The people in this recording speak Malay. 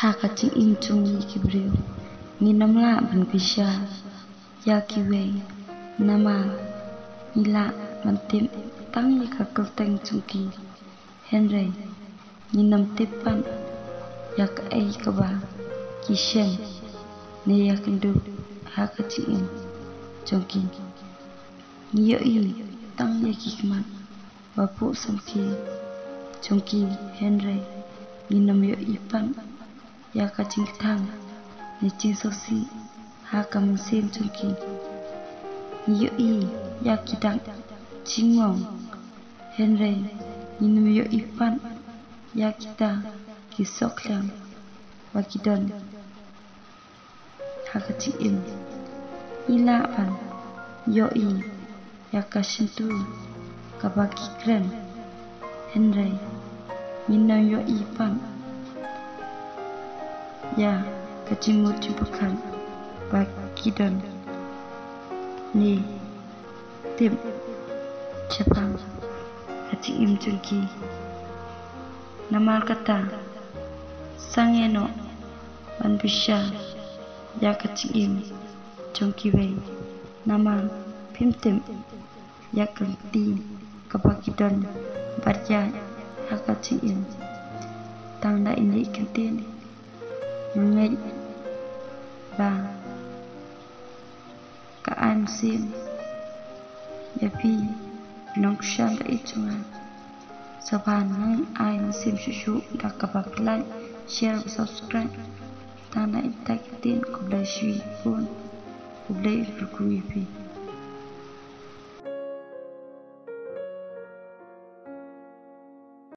Hakati intung kibriu nginamla ban pisha ya kiwe nama nila mantim tang ka kalteng chungki henry nginam tipan yak ai kaba kishen ne yakindu hakati in chungki niyo I tang yakikman bapu samki chungki henry nginam yo ipan ya kacing thang ni ching sosi ha kam sem chungki niyo I ya kidang chingong henry ninum yo ipan ya kita kisok lang wakidon ha kacing in ila pan yo I ya kashintu kabaki kren henry ninum yo ipan ya kacimut cimpakan bakidon ni tim Jepang kacing im chungki namal kata sangeno ban bisha ya kacing im chungki we nama pimtim ya kanti kabakidon barja ya kacing im tangda ini kantin ngay ba ka an sim ya pi nong shan da ichunga saban nang ai sim shushu da ka bak like share subscribe tana itak tin ko da shi pun ko da pi